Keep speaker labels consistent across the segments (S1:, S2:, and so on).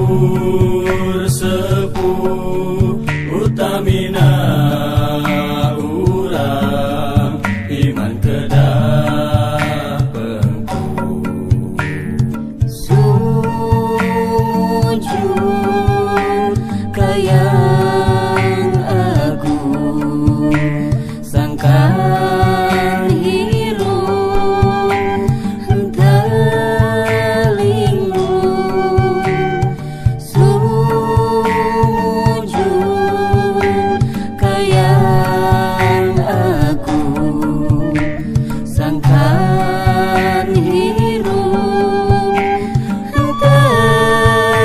S1: luhur sepuh utamina urang iman kedah pengku
S2: sujud kayang aku sangkan hirup telinglung sujud kayang aku sangkan hirup telinglung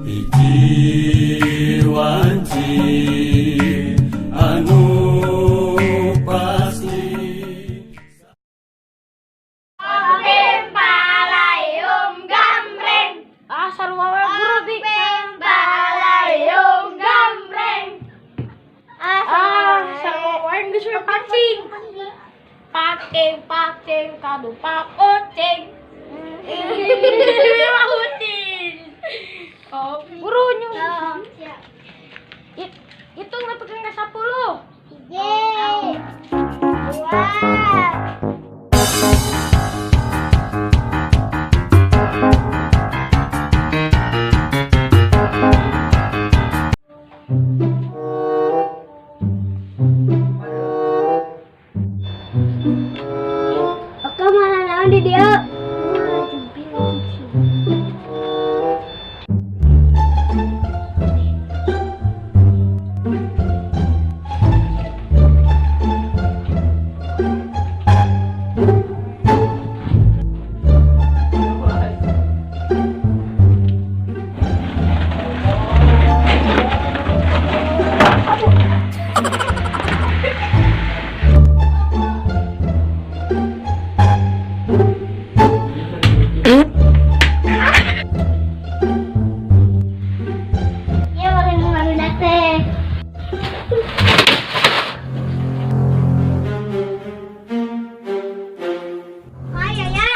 S1: hiji wanci anu pasti
S3: Pembalayum gambreng.
S4: Sarua wae guru di.
S3: Pembalayum gambreng.
S4: Sarua wae geus we pancing. Paking kadu pakucing. Pakucing. Oh, guru nyung. Itu ngetukin ke 10.
S3: Yeay. Wah. Oke, mana naon di dia? Ya, makan mengalunak teh. Hai, Yaya.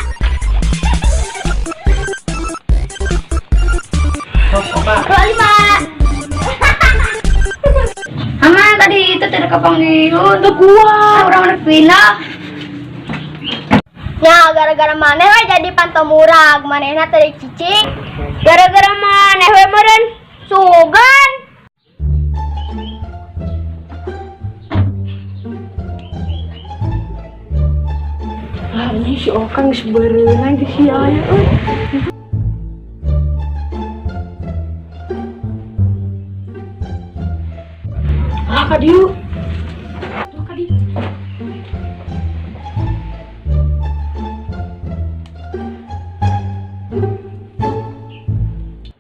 S3: Kembali, Pak. Mama, tadi itu tidak kepanggil untuk gua. Orang pindah. Ya, gara-gara maneh we jadi pantomurag, manehna tadi cicing. Gara-gara maneh we meureun sugan.
S4: Ini si Okang geus berenang di si aya euy. Ka dieu. Ka dieu.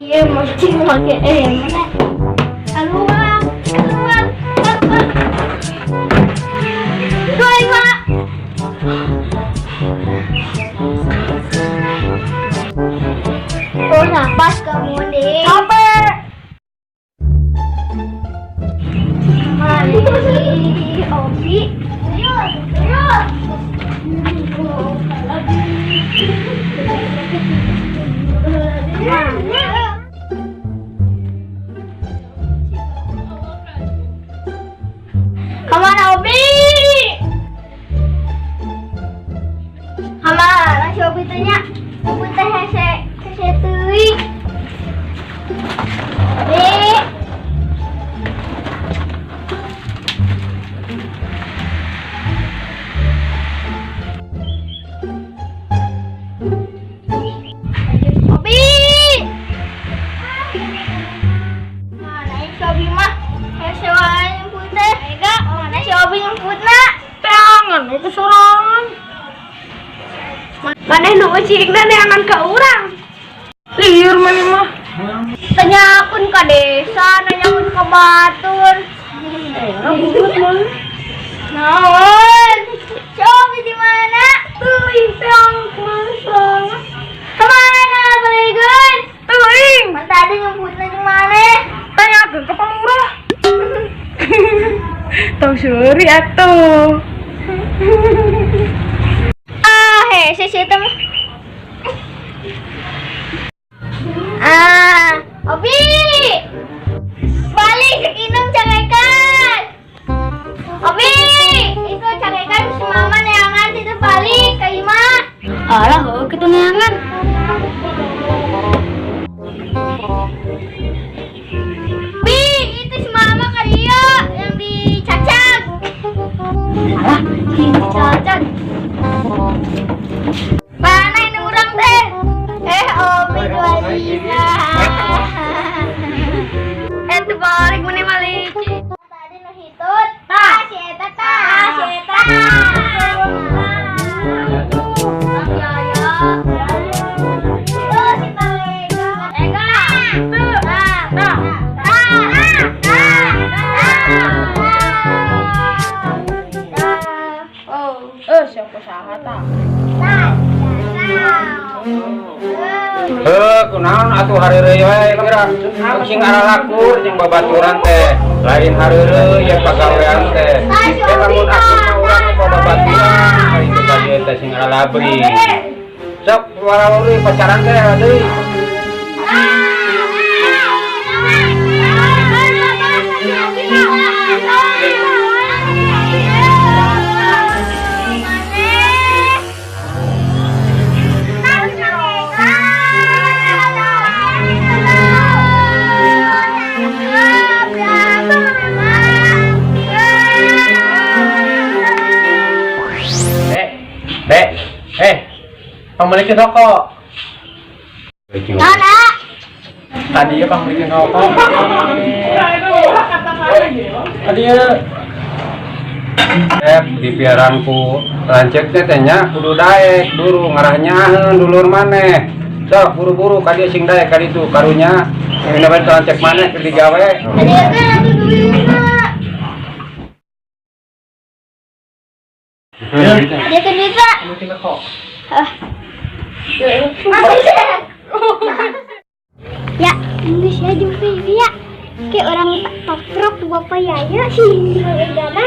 S3: Iya, mesti make mana? Keluar, keluar, keluar. Doi, Pak. Oh, nafas kamu nih.
S4: Capek.
S3: Mari, Obi. Terus, terus. Kemana Obi? Kemana si Obi tanya? Obi teh hese teuing. Obi. Obi. Mana si Obi mah? Hese wae nyemput teh. Ega, mana si Obi nyemputna?
S4: Tangan itu sorangan. Maneh nu ucikna neangan ka urang. Lieur maneh mah.
S3: Tanyakeun ka desa, nanyakeun ka batur. Naon? Si Obi di mana?
S4: Teuing teang masang.
S3: Kemana baligeun?
S4: Teuing.
S3: Man tadi nyemputna di mana?
S4: Tanyakeun ka pamurah. Tong seuri atuh.
S3: Hese si teh begitu neangan. Bi, itu si mama kali ya yang dicacak. Alah, dicacak. Mana ini orang teh? Omi Dualina. Itu balik mana balik? Tadi nu hitut. Si eta tah, si eta.
S4: Siapa sahata?
S5: Kunaon atuh hareureuy we kira sing aralakur jeung babaturan teh lain hareureuy ya pagawean teh lamun aku mah urang babaturan ari teh kadieu teh sing aralabri sok warauri pacaran teh deui
S1: Pembelikan rokok.
S3: Nana.
S1: Tadi ya pembelikan rokok. Tadi ya.
S5: di piaranku lancet teh nya kudu daek dulu ngarahnya dulur maneh sok buru-buru ka dieu sing daek ka ditu karunya ini bae lancet maneh keur digawe
S3: Tadi ya kan aku duitnya. Dia kan bisa.
S1: Pembelikan rokok.
S3: Ya, Indonesia jumpa dia. Kayak orang takrok bapak yaya sih. Gana,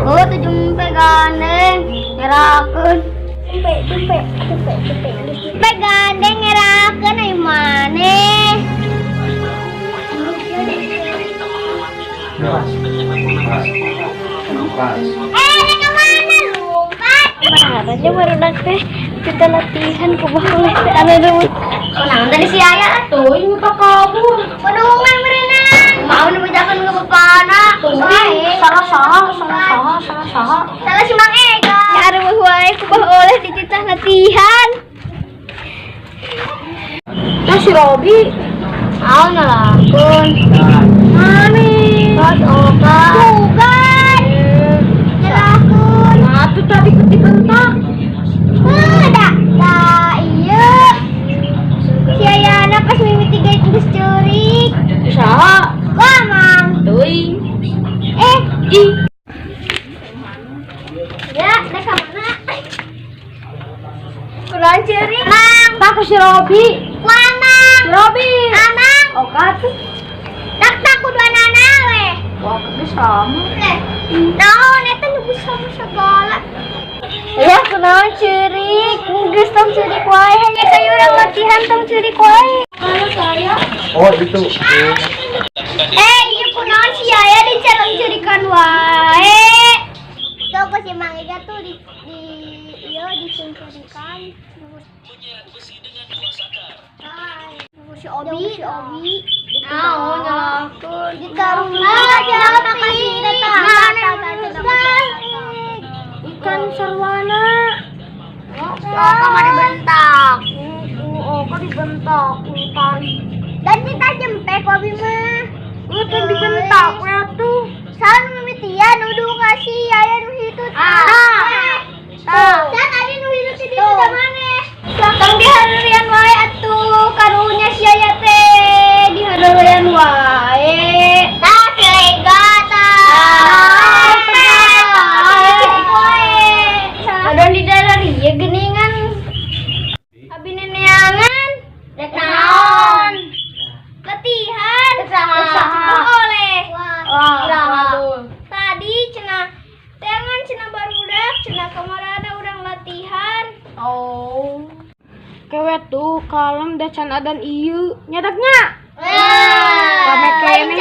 S3: oh, tuh jumpa gandeng, ngerakeun. Jumpa gandeng ngerakeun ayo maneh. Kemana lompat? Aja barudak teh kita latihan ke bawah ada dulu. Kenang dari si ayah tuh ini pak kabur. Pedungan berenang. Mau dibacakan ke bapana. Salah si Mang Ega. Ya ada wae kubah oleh dititah latihan.
S4: Nah si Robi.
S3: Mau ngelakun. Mami. Pas oka. Bukan. Ngelakun.
S4: Nah tuh tadi bentak.
S3: Iya. Si Ayana pas mimiti guys geus ceurik.
S4: Saha?
S3: Wah, Mang.
S4: Teuing.
S3: Ih. Ya, dek mana? Kurang ceurik. Mang,
S4: Tak si Robi.
S3: wah Mang.
S4: Si Robi.
S3: Amang.
S4: Oka tuh.
S3: Tak kudu anana we.
S4: Wah geus sama.
S3: Naon eta nyebut sama segala.
S4: Ya kunaon ceurik.
S3: Geus tong ceurik wae hanya kayu urang latihan tong ceurik wae. Kalau saya
S1: Oh itu.
S3: iya kunaon si Yaya di calon curikan wae. Tuh ku si Mang Ega tuh di curikan. Si Obi. Oh, nyakun. Di karungna aja makasih datang.
S4: Ikan sarwana.
S3: Oka mah dibentak.
S4: Oka dibentak tali.
S3: Dan kita jempek Obi mah.
S4: Itu dibentak ya tuh.
S3: Salah mimitian nuduh kasih Yaya nu hitut. Tuh, tadi nu hitut di ditu da maneh. Tong dihareureun wae atuh karunya si Yaya teh dihareureun wae. Tah si Ega tah. Adon di dalam ieu geuningan. Abi neneangan. Rek naon? Latihan. Usaha. Oleh. Wah. Tadi cenah tengan cenah barudak, cenah kamarana urang latihan.
S4: Oh. Kewe tuh kalem da can adan ieu nyadaknya.
S3: Rame
S4: kene.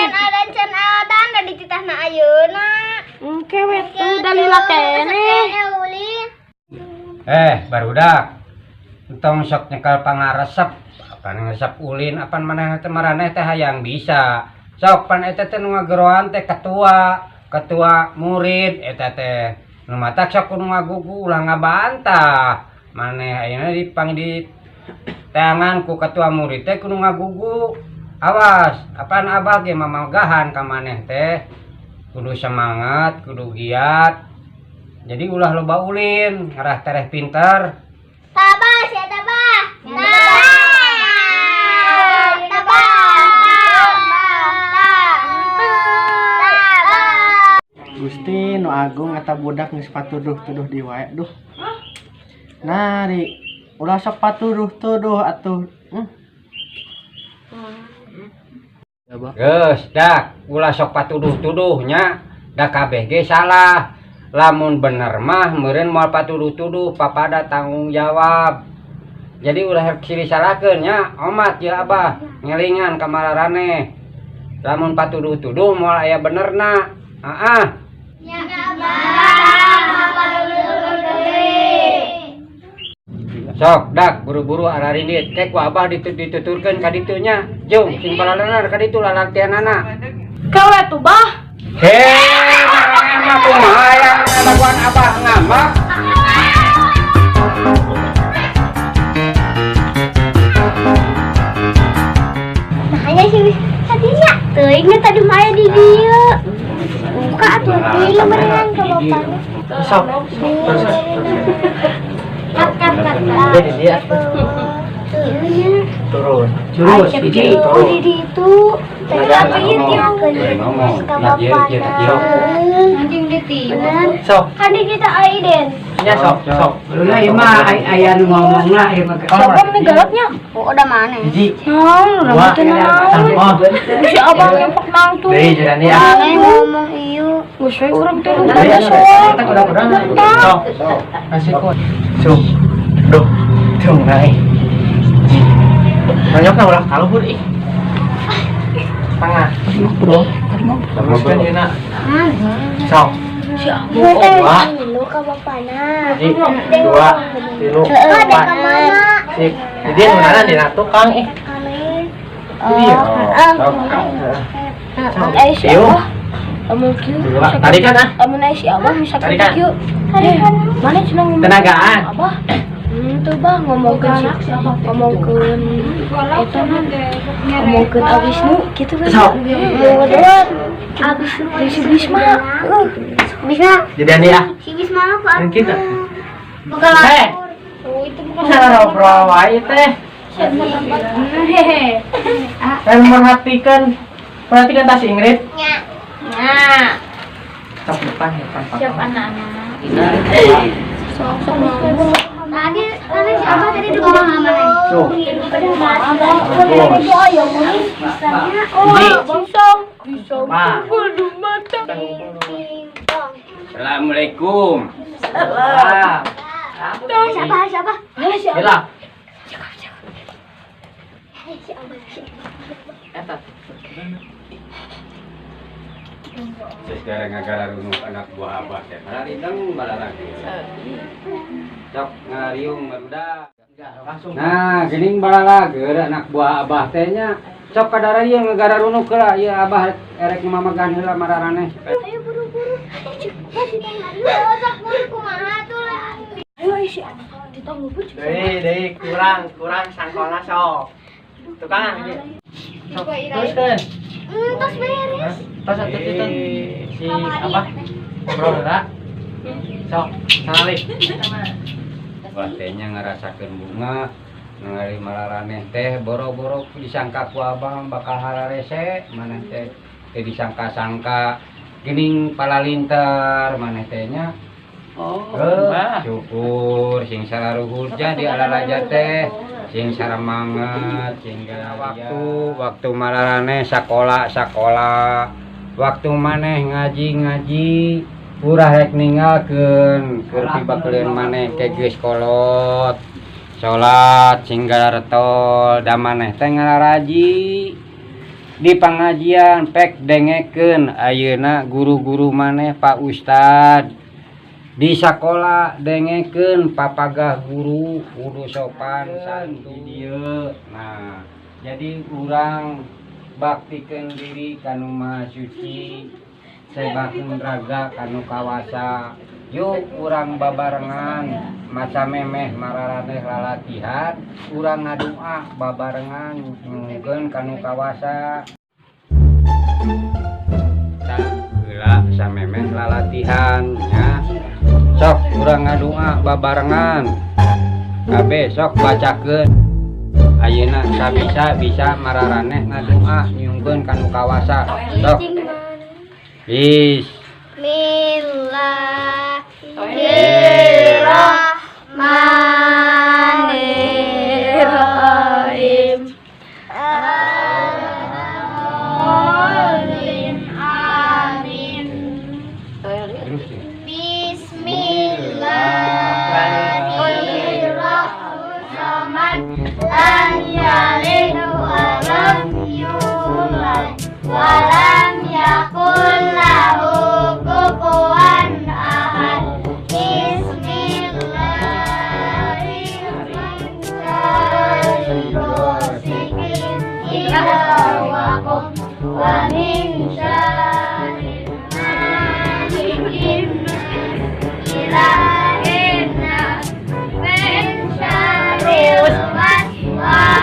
S3: Can adan da dititahna ayeuna.
S4: Kewe tuh dalila kene.
S5: Barudak. Entong sok nyekel pangaresep. Apa resep ulin apa maneh teh maraneh teh hayang bisa. Sok pan eta teh nu ngageroan teh ketua murid eta teh. Nu matak sok nu ngagugu ulah ngabantah. Maneh ayeuna di tangan ku ketua murid teh kudu ngagugu. Awas, apaan abah ge mamagahan ka maneh teh. Kudu semangat, kudu giat. Jadi ulah loba ulin, ngarah tereh pinter.
S3: Tabah, ya tabah.
S1: Gusti nu agung eta budak geus patuduh-tuduh di wae duh. Nari ulah sok patuduh-tuduh atuh.
S5: Geus dak, ulah sok patuduh-tuduhnya. Da kabeh ge salah. Lamun bener mah meureun moal patuduh-tuduh papada tanggung jawab. Jadi ulah silih salahkeun nya, omat ya Abah, ngelingan ka mararane. Lamun patuduh-tuduh moal aya benerna. Heeh.
S3: Ya Abah.
S5: Sok dak buru-buru ararindit teh ku Abah dituturkeun ka ditu nya. Jung sing balalenar ka ditu lalatianana.
S4: Gawe tuh bah.
S5: Mah kumaha yang lakukan Abah ngambak?
S3: Makanya sih tadinya tuh inget tadi Maya di dia. Buka tuh film beneran ke bapaknya.
S1: Sok.
S3: Kat.
S1: Jadi dia turun. Jurus
S3: Di itu. Tadi apa ya dia
S5: ngomong.
S3: ke bapaknya.
S4: Anjing ditiup.
S1: Sok.
S3: Kan kita Aiden.
S1: Nya sok.
S6: Luna mah aya nu ngomongna ieu mah.
S4: Siapa nih galaknya?
S3: Oh, udah mana?
S1: Hiji.
S4: Nah,
S1: Dua. Sampo.
S4: Si abang ngempak nang tuh.
S1: Deui jalan dia.
S3: Mana yang ngomong iyo?
S4: Geus we urang teh lu
S1: Deui
S4: pada
S1: sok.
S4: sok.
S1: Udah. Sok. Kasih kod. Sok. Duh. Tung naik. Banyak na ulah kaluhur ih. Tengah. Bro. Teruskan ieu na. Sok.
S3: Dua. Lu ke bapaknya.
S1: Hiji, dua, tilu, empat. Sip. Jadi nu nana dina tukang ih.
S3: Amin.
S1: Iya.
S4: Eh si
S1: Yuk.
S4: abah. Amun kieu.
S1: Dua. Tarikan ah.
S4: Amun aya si abah bisa
S1: Tarikan.
S4: kieu. Mana cenah ngomong.
S1: Tenagaan.
S4: Abah. Tuh bah ngomongkeun ngomongkeun eta mah ngomongkeun Abisnu kitu kan.
S1: Sok.
S3: Mudah. Abis
S4: Si Bisma.
S3: bisa.
S1: Jadi dia.
S3: Si Bisma aku.
S1: Dan kita.
S3: Bukan
S1: Heh.
S4: Oh itu bukan
S1: Cara ngobrol wae teh.
S4: hehe.
S1: Dan perhatikan tas Ingrid.
S4: Nah,
S1: Sok depan.
S4: siap anak-anak.
S3: Tadi si Abah tadi di bawah mana?
S1: Tuh.
S4: Bisa.
S1: Wah.
S4: Waduh mata.
S5: Assalamualaikum.
S1: Salam.
S3: Siapa?
S1: Gila.
S5: Sekarang ngagara runuk anak buah Abah teh. Malarindeng balaragi. Sok ngariung barudak.
S1: Langsung.
S5: Nah, geuning balalageur anak buah Abah teh nya. Sok kadara ieu ngagara runuk heula ieu Abah erek mamagan heula mararane.
S3: Ayo buru-buru. Sok buru kumaha tuh lah.
S4: Ayo isi anak kita ngumpul.
S1: Deui kurang sangkona sok. Tukang ieu. Sok. Teruskeun.
S3: Tos beres.
S1: Tos atuh itu. Si Abah. Ngobrol heula. Sok, sanalik.
S5: Wah tehnya ngarasakeun bunga ngali malaraneh teh boro-boro disangka ku Abah bakal halarese maneh teh disangka-sangka geuning palalinter maneh teh nya. Syukur sing salaruhur jadi alalaja teh sing saramanget sing waktu malaraneh sakola waktu maneh ngaji urah rek ninggalkeun keur pibakeun maneh ke geus kolot salat sing garetol da maneh teh ngalaraji di pangajian pek dengekeun ayeuna guru-guru maneh Pak Ustad di sekolah dengekeun papagah guru kudu sopan santun dieu. Nah, jadi urang baktikeun diri kanu maha suci, sebakeun raga kanu kawasa. Yuk urang babarengan maca memeh mararaneh lalatihan, urang ngadoa babarengan nyungkeun kanu kawasa. Heula samemeh lalatihan nya. Sok urang ngadoa babarengan. Kabeh sok bacakeun. Ayeuna sabisa bisa mararaneh ngadoa nyungkeun kanu kawasa. Sok. Bis.
S3: Bismillahirrahmanirrahim. Amin.
S5: Terus ya.
S3: Bismillahirrahmanirrahim. Lam yalid wa lam yulad wa lam yakul lahu kufuwan ahad. Bismillahirrahmanirrahim. Idza waqaf wa min syarri nafsin ilahina min syarril waswasil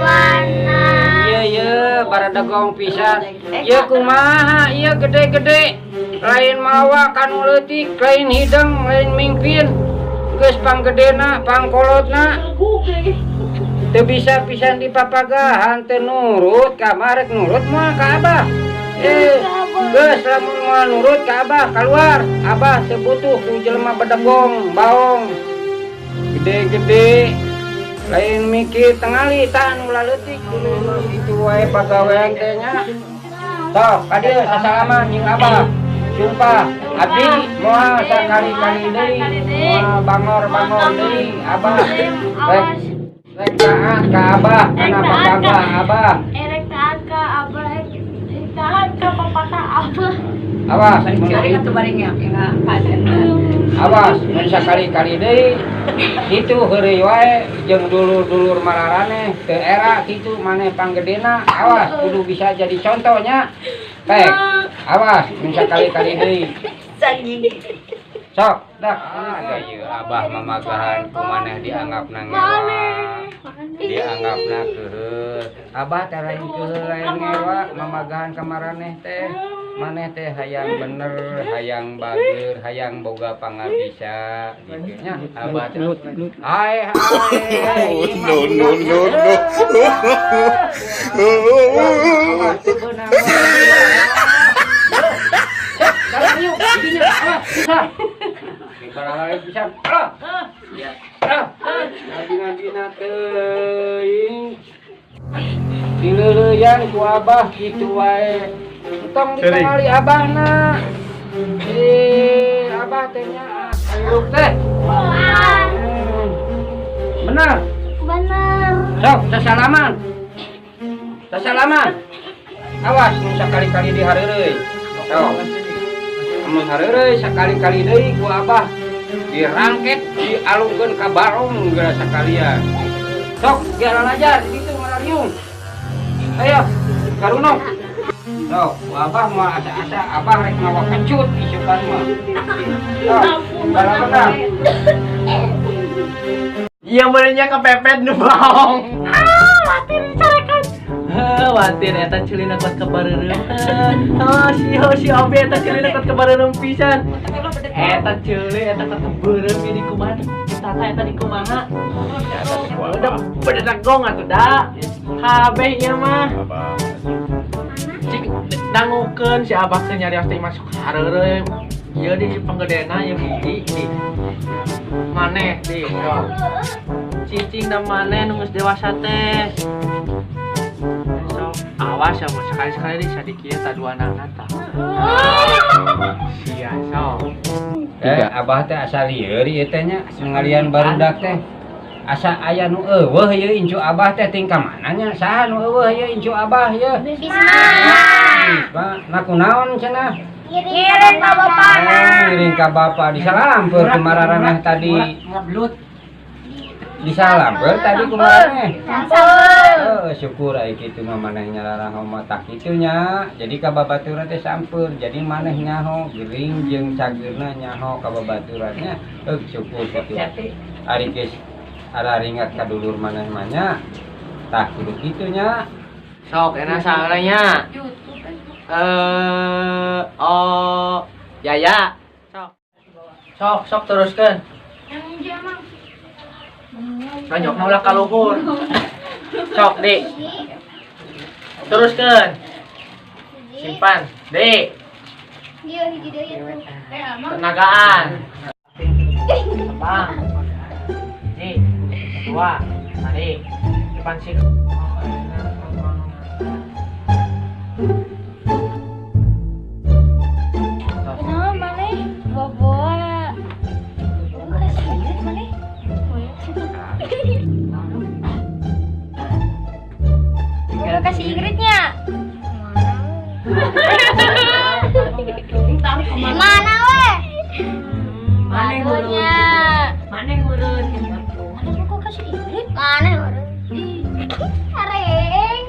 S3: wan-nas.
S5: Ieu baradagong pisan. Ieu kumaha? Ieu gede-gede. Lain mawa kanu leutik, lain hideng, lain mingpin. Geus panggedena, pangkolotna. Teu bisa pisan dipapagahan teu nurut ka marek nurut moal ka Abah. Geus lamun moal nurut ka Abah keluar. Abah teu butuh ku jelema badagong, baong. Gede-gede. Lain mikir tengali tah anu laleutik dulu kitu wae pagawean teh nya. Sok, kadieu sasalaman jeung Abah. Sumpah, abdi moal sakali-kali deui, moal bangor-bangor deui Abah. Rek taat ka Abah, kana papagah Abah.
S3: Erek taat ka Abah, taat ka papagah Abah.
S5: Awas,
S6: Kira itu bareng yang paden.
S5: awas, mun sakali-kali deui kitu heureuy wae jeung dulur-dulur mararaneh teu era kitu maneh panggedena. Awas, kudu bisa jadi contohnya. Baik, awas, mun sakali-kali deui. Sok, dak. Ieu Abah mamagahan kumaneh dianggapna ngewa. Dianggapna keuheul. Abah teh lain keuheul lain ngewa mamagahan ka maraneh teh. Maneh teh hayang bener, hayang bageur, hayang boga pangabisa gitu nya. Abah teh hai. Dileuleyan ku Abah kitu wae. Tong dikenali Abahna. Abah teh nya ayo teh. Bener.
S3: Bener.
S5: Sok, sasalaman. Sasalaman. Awas nu sakali-kali dihareureui. Sok. Mun hareureui sakali-kali deui ku Abah dirangket dialungkeun ka barong geura sakalian. Sok, geura lajar kitu ngarariung. Ayo, karunong. Sok, ku Abah mah asa-asa Abah rek mawa kecut isukan mah. Sok, bala-bala.
S1: Iya benernya kepepet nu baong.
S3: Watir carakan.
S1: Watir eta ceulina kuat kabareureum. Si Obi eta ceulina kuat kabareureum pisan. Eta ceuli eta katebeureum di kumaha? Tata eta di kumaha? Udah bedegong atuh da. Kabeh ieu mah. Cik dangukeun si Abah teh nyarios teh masuk hareureum. Ieu di panggedena ieu hiji di. Maneh di. Cicing dan maneh nu geus dewasa teh. Awas ya, sekali-sekali bisa dikira tak dua anak nata. Sia, so.
S5: Abah teh asa lieur ieu teh nya ngalian barudak teh. Asa aya nu eueuh ieu incu Abah teh ting ka mana nya? Saha nu eueuh ieu incu Abah ieu?
S3: Bismillah.
S5: Nah kunaon cenah?
S3: Ngiring ka bapak.
S5: Ngiring ka bapak disalampeur kumaraneh tadi. Disalampeur tadi kumaraneh. Syukur ai kitu mah maneh nyararang mah tak kitu nya. Jadi ka babaturan teh sampeur. Jadi maneh nyaho gering jeung cageurna nyaho ka babaturan nya. Syukur kitu. Ari geus araringat ka dulur maneh mah nya. Tah kudu kitu nya.
S1: Sok enak salahnya. Oh, Yaya. Sok teruskan. Banyak ulah ka luhur. Sok, Dik. Teruskan. Simpan, Dik. Tenagaan. Bang. Dik. Dua. Mari. Simpan sih.
S3: Kenapa mana? Bawa. Kasih duit mana? Gue kasih Ingridnya. Mana weh? Mana?
S6: Mana yang urun?
S3: Mana kok kasih Ingrid? Mana? Areng.